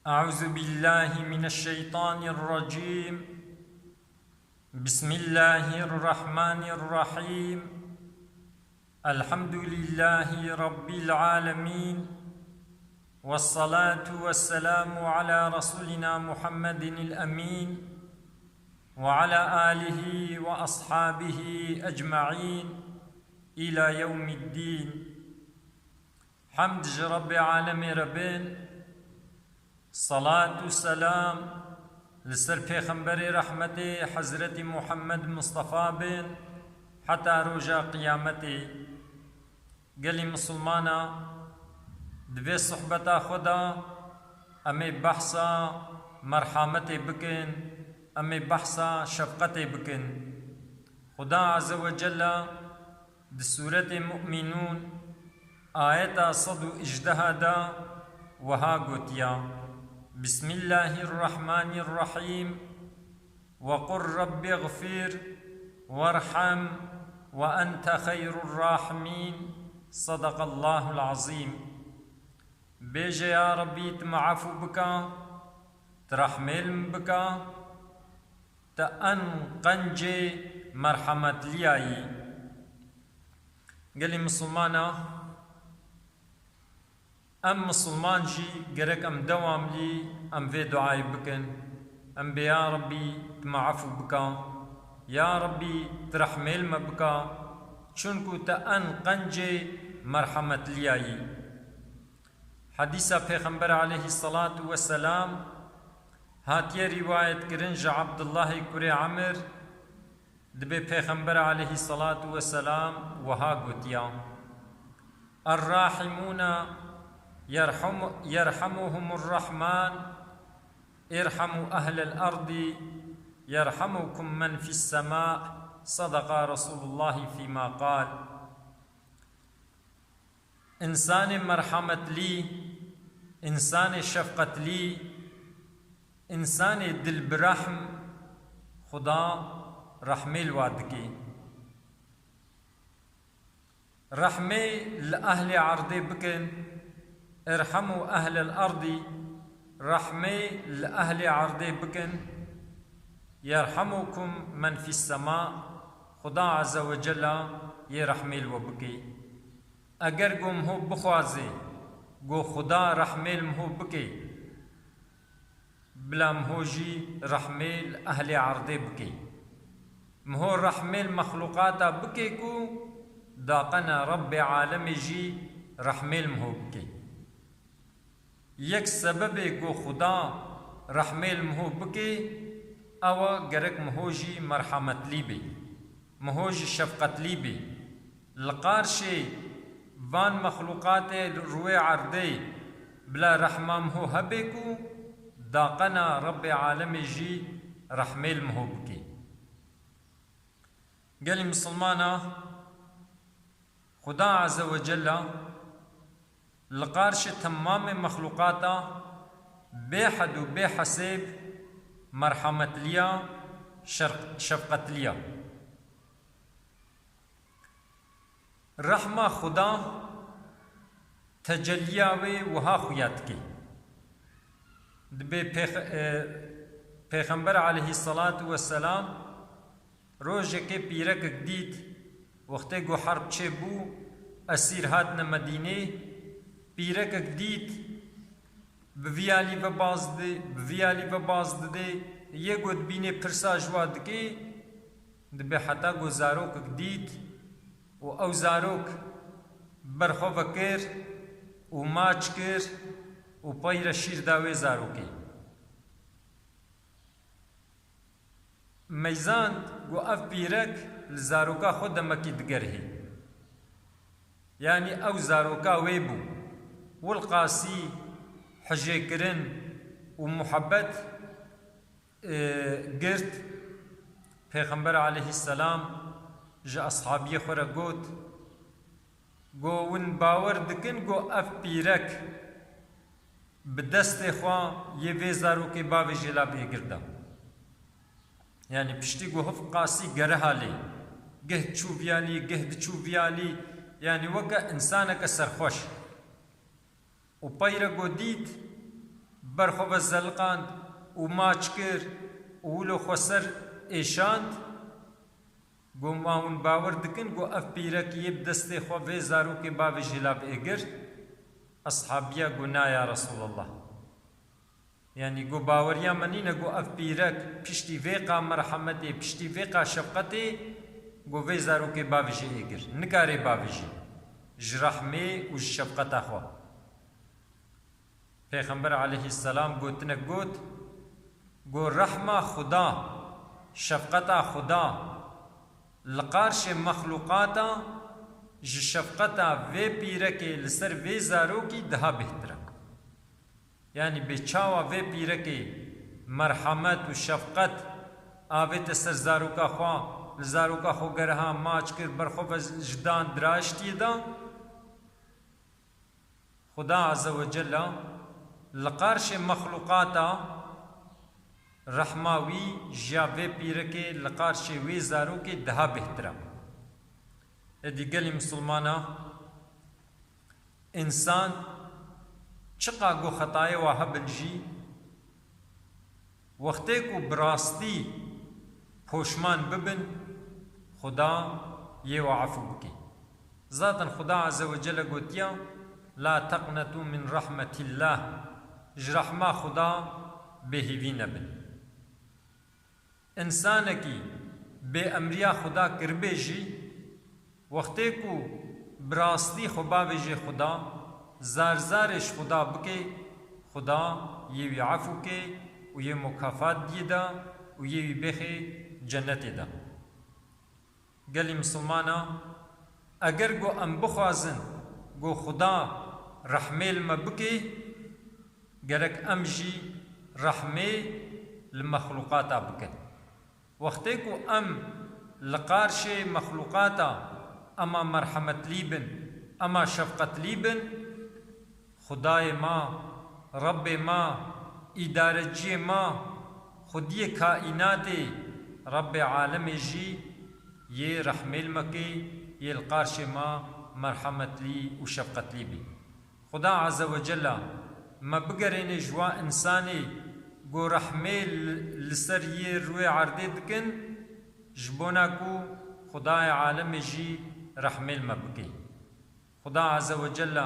أعوذ بالله من الشيطان الرجيم. بسم الله الرحمن الرحيم. الحمد لله رب العالمين، والصلاة والسلام على رسولنا محمد الأمين وعلى آله وأصحابه أجمعين إلى يوم الدين. حمد رب عالم ربين، صلاة والسلام لسر پیغمبر رحمت حضرت محمد مصطفى بن حتى روجا قیامتی. گلی مسلمانا دوی صحبتا خدا امی بحثا مرحمت بکن، امی بحثا شفقت بکن. خدا عز وجل د سورة مؤمنون آیتا صد و اجدها وها گوتیا: بسم الله الرحمن الرحيم وقل رب اغفر وارحم وأنت خير الراحمين. صدق الله العظيم. بيجي يا ربي تمعفو بكا ترحمل بكا تأن قنجي مرحمت لياي. قال لي مسلمانا ام مسلمان جي گرك ام دوام لي ام في دعاي بكن ام بيا ربي تمعفو بكا، يا ربي ترحمل ما بكا چونكو تأن قنجي مرحمت لياي. حديثة پیغمبر عليه الصلاة والسلام هاتيه رواية کرنج عبد الله كري عمر دبي پیغمبر عليه الصلاة والسلام وها قوتيا: الراحمون يرحمهم الرحمن ارحموا أهل الأرض يرحمكم من في السماء. صدق رسول الله فيما قال. إنسان مرحمت لي، إنسان شفقت لي، إنسان دل برحم خدا رحمه الوادكي. رحمه لأهل عرضي بكن ارحموا أهل الأرض، رحمة لأهل عرضي بكن يرحمكم من في السماء. خدا عز وجل يرحمه الوبكي. اگر گو مهو بخوازي گو خدا رحمه المهو بكي بلا مهو جي رحمه لأهل عرضي بكي. مهو رحمه المخلوقات بكي كو داقنا رب عالم جي رحمه المهو بكي. یک سبب گو خدا رحمه المهو بکی او گرک مهوجی مرحمت لی بی، مهوجی شفقت لی بی. لقارشی وان مخلوقات روی عرده بلا رحمه مهو هبکو داقنا رب عالم جی رحمه المهو بکی. قال مسلمانا خدا عز وجل لقارش تمام مخلوقاتا بحد و بحسب مرحمت ليا شفقت ليا. رحمة خدا تجلیاوی وها خویات کی. دبی پیغمبر علیه الصلاة والسلام روزه که پیرک دید وقتی گو حرب چه بو اسیر هاتن مدینه پیرکک دید بویالی و باز ده یه گود بینه پرسا جواد که دبه حتا گو زاروکک دید و او زاروک برخو وکر و ماچ کر و پایر شیر داوی زاروکی میزاند گو اف پیرک لزاروکا خود دمکی دگر هی، یعنی او زاروکا ویبو والقاسي حجيكرن ومحبت قرت پیغمبر عليه السلام جا أصحابي خورا قوت قو ون باور دكن قو اف بيرك بدست اخوا يوي زاروكي باوي جلابي قردا، يعني بشتي قو هف قاسي قرها لي قهد شوفيالي قهد شوفيالي، يعني وكا إنسانك سرخوش و پیر گو دید برخو زلقاند و ماچ کر و ولو خسر ایشاند گو ماون باور دکن گو اف پیرک یب دست خو وی زارو کے باوی جلاب اگر اصحابیا گو نا یا رسول الله يعني جو باوريا منين جو اف بيرك پشتي ويقا مرحمتي پشتي ويقا شفقتي جو ويزارو كي باوجي ايگر نكاري باوجي جرحمي و شفقت اخوا پیغمبر عليه السلام گوتنه گوت گو رحمه خدا شفقت خدا لقارش مخلوقاتا ج شفقتا وی پیرکه لسر وی زارو کی دها بهتره يعني بچاوا وی پیرکی مرحمت و شفقت آویت سر زاروکا خوا لزاروکا خو گرها ماچ کر برخو جدان دراشتی دا خدا عز و جل لقارش مخلوقاتا رحماوی جا وی پیرکی لقارش وی زاروکی دها بہترا ادی گلی مسلمانا انسان چقا گو خطای و هبلجی وقتی کو براستی پوشمان ببن خدا یہ و عفو بکی ذاتا خدا عز و جل گوتیا لا تقنطوا من رحمت الله جرحما خدا بهیوی نبن انسان کی بے امریا خدا کربے جی وقتی کو براستی خباوی خدا زار زارش خدا بکے خدا یہ بھی عفو کے و یہ مکافات دی دا و یہ بھی بخے جنت دا گلی مسلمانا اگر گو ام بخوازن گو خدا رحمیل مبکے گرک ام جی رحمی المخلوقاتا بکن وقتی کو ام لقارش مخلوقاتا اما مرحمت لیبن اما شفقت لیبن خدای ما رب ما ادارجی ما خودی کائنات رب عالم جی یہ رحمیل مکی یہ القارش ما مرحمت لی و شفقت لی بھی خدا عز و جل ما بگرین جوا انسانی گو رحمیل لسر یہ روی عردی دکن جبونا کو خدای عالم جی رحمیل ما بکی خدا عز و جل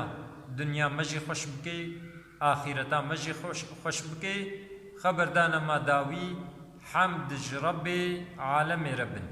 دنیا مجی خوش بکی آخرتا مجی خوش بکی خبردان ما داوی حمد رب عالم ربن